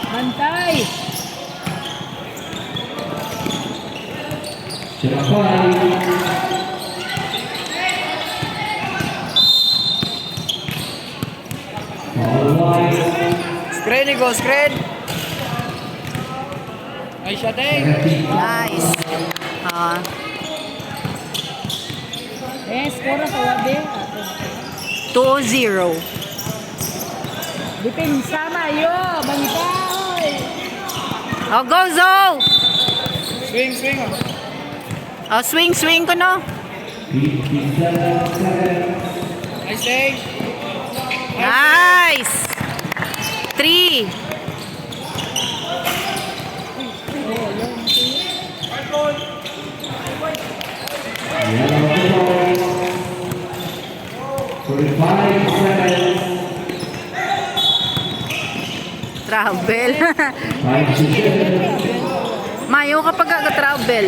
Bantay. Screen, go screen. Ay, siya din. Nice. Score sa wabe. 2-0. Depensa mayo. Bantay. Oh, go, Zo! Swing, swing. Oh, swing ko, no? Nice day. Nice! 3. Travel. Mayo kapag ka-travel.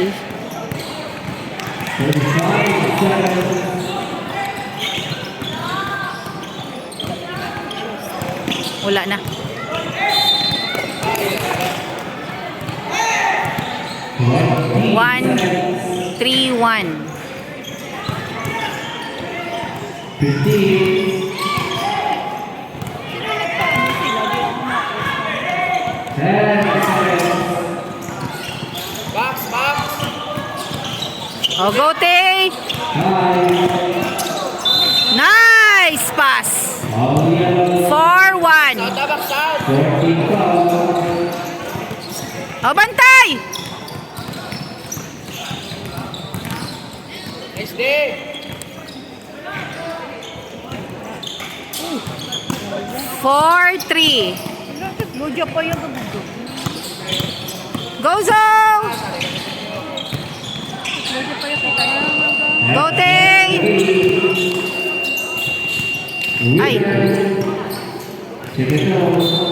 Wala na. 1-3-1. 15. Box, box. Oh, go, Tay! Nice pass! 4-1. Tabak sound. Oh, bantay! Nice day. 4-3. Lujo po yung gugugo. Go, Zo! Lujo po yung kita niya. Go, Tay! Ay!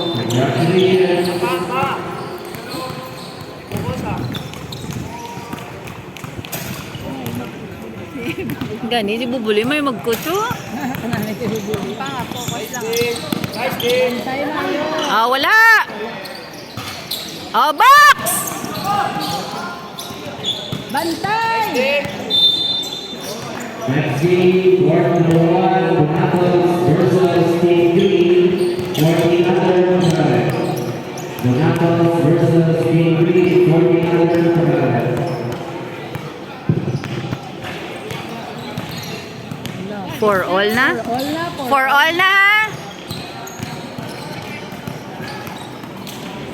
Congratulations. Pa. Focus ah. Gani, si Bubuli may magkuto. Nice day. Nice day. Bantay mayo. Ah, wala! Oh, box! Bantay. Day. Next game, court number 1, Donatos versus Team 3, 14 under Perez. Donatos versus Team 3, 14 under Perez. For all na? All na po. For all na, ha?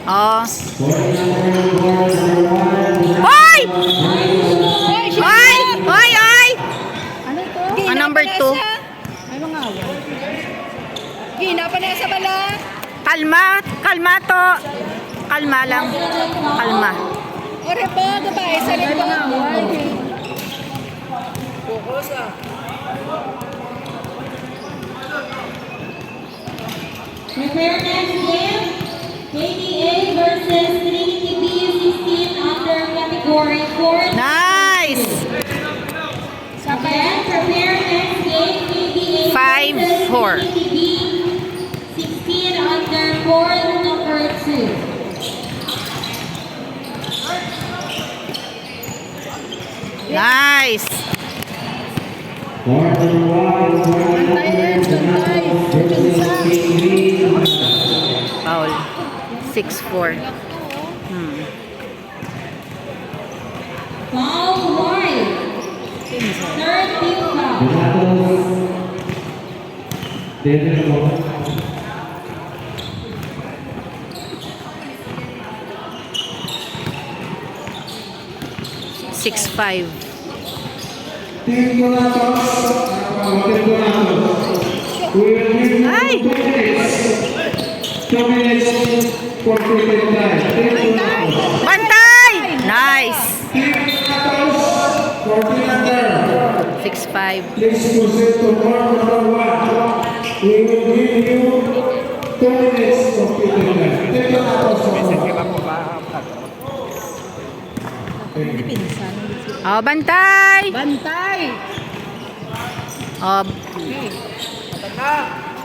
Oh. Court number 1, Hoy! Hoy, shit! Hoy! Hoy! Hoy! Ano to? Ah, number 2. Ay, mga awal. Gina pa na sa bala. Kalma. Kalma to. Kalma lang. Kalma. Ore po, babae sa rin mga awal. Focus ah. Prepare next game. KDA versus Trinity B16 under category 4. Nice! Again, prepare next game. KDA 5-4. versus Trinity B16 under court number 2. Nice! court number 1, versus Team 3. Foul. 6-4. Foul wide. Third team foul. Donatos. David Mo. 6-5. Team Donatos. Team Donatos. We will give Ay! 2 minutes for cricket time. Team Donatos. Bantay! Nice! Team Donatos. 14 under. 6-5. Please proceed to court number 1. We will give you 2 minutes of cricket time. Team Donatos. Oh, bantay! Bantay. Oh, Tanda.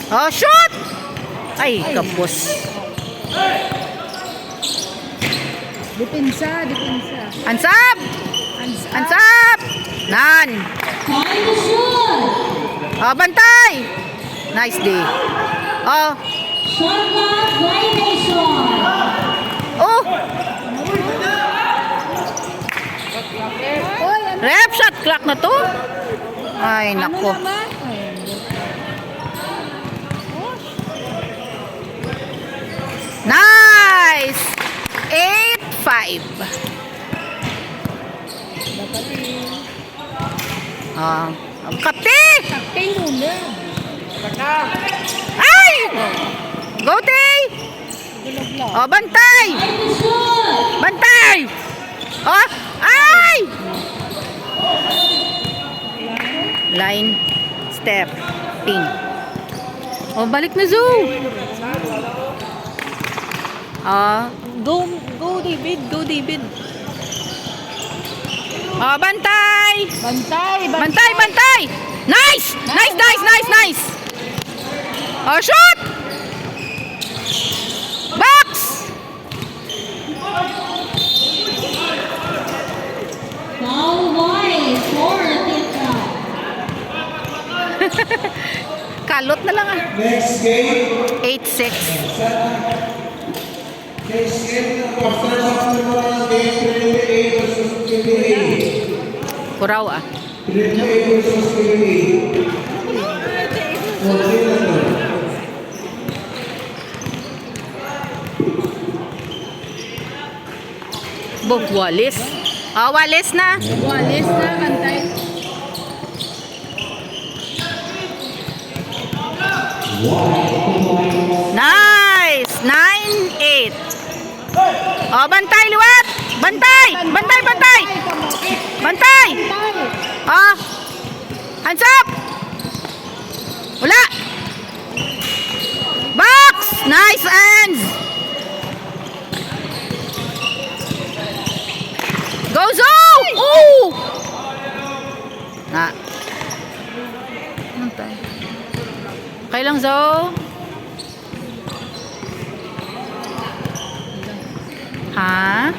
Oh, shoot! Ay, kapos. Depensa, depensa. Hands up! Hands up! Nan! Time to shoot. Oh, bantay! Nice day. Oh, Shot clock violation. oh! Oy, ano Ref shot clock na to. Ay, nako. naman? Ay, Nice! 8-5. Ah, kapte! Captain muna. Ay! Go, Tay! Gulog lang. Oh, bantay! Time to shoot. Bantay! Oh, ay! Line, step, ping. Oh, balik na, Zoo! Ah, Go, David. Go, David. oh, bantay! Bantay, Bantay, bantay! Nice! Nice, nice, nice, nice! Oh, shoot! Box! Foul wide for team foul. Kalot na lang ah. Next game. 8-6. Next game. After game 28 versus 28. Kuraw ah. 28 versus 28. Bo, Wallace. Oh, Wallace na. Walis na, bantay. Nice! 9-8. Oh, bantay, liwat! Bantay! Bantay, bantay! Bantay! Oh! Hands up! Wala! Box! Nice hands! Go, Zo! Ooh! Na. Bantay. Okay lang, Zo. Ha?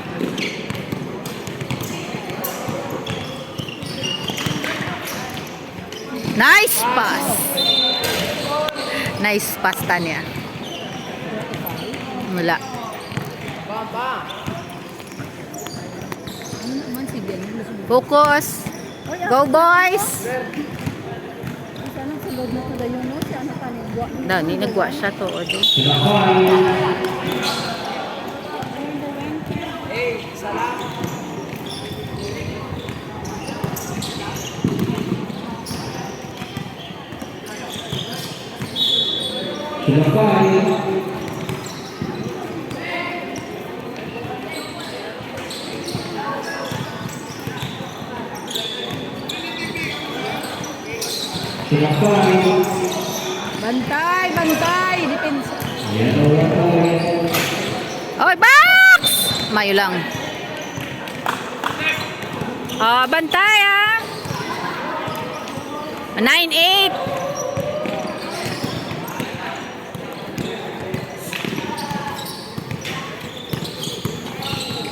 Nice pass. Nice pass Tanya. Wala. Ano naman si Ben? Focus. Go boys. Sana sa loob na kada yun, no? Si ano pa nagwa. Daw, ni nagwa siya to. O, di. To the 5. To the 5. Bantay, bantay. Depensa. Yellow point. Oy, box! Mayo lang. Ah, bantay ah. 9-8.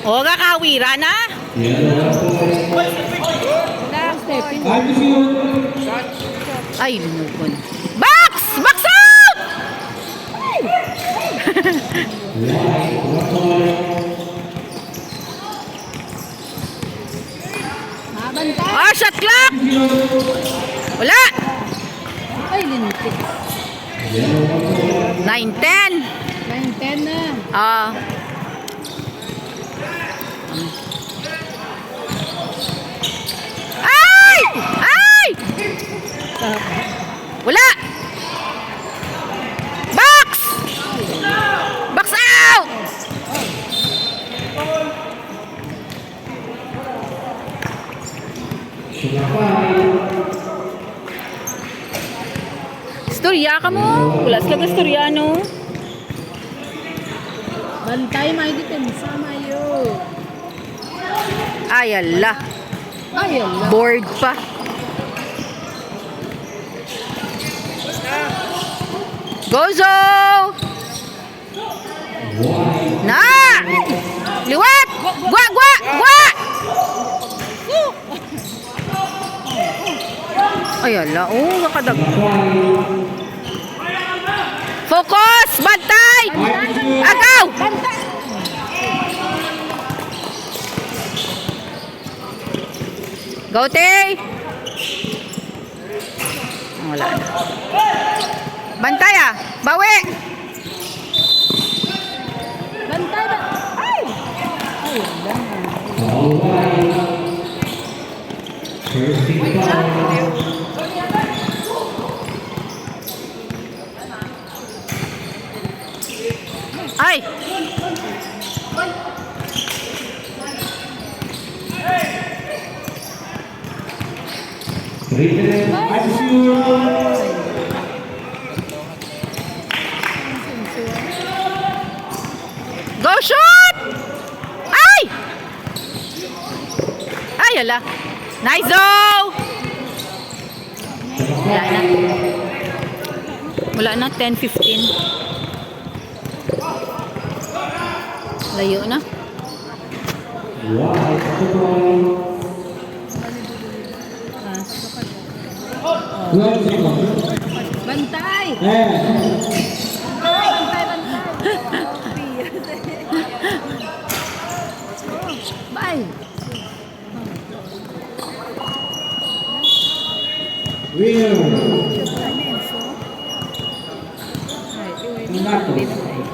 O, kakawira na. Yellow point. Wala, stepping. Time to shoot. Ay, lumukon. Box! Box out! White, 1 point. Ha, bantay. Ah, shot clock! Wala! Ay, lintik. Yellow point. 9-10. 9-10 na. Ah. Ay! Ay! Wala! Box! Box out! To the 5. Storya ka mo. Wala sila ka storyano. Bantay, may depensa, mayo. Ay, ala. Ay, ala. Board pa. Gozo! Na! Liwat! Gwa! Gwa! Gwa! Ay, ala. Oh, nakadag. Focus! Bantay! Agaw! Go, Tay! Wala na. Bantay ah! Bawi! Bantay ba? Ay! Ay, ala. All white. First team foul. Ay! Represent Azure. Go shoot! Ay! Ay, ala. Nice though! Wala na. Wala na, 10-15. Layo na. White to point. 12 seconds. Bantay! And Bantay, bantay. Bye! Will. Ay, Monaco.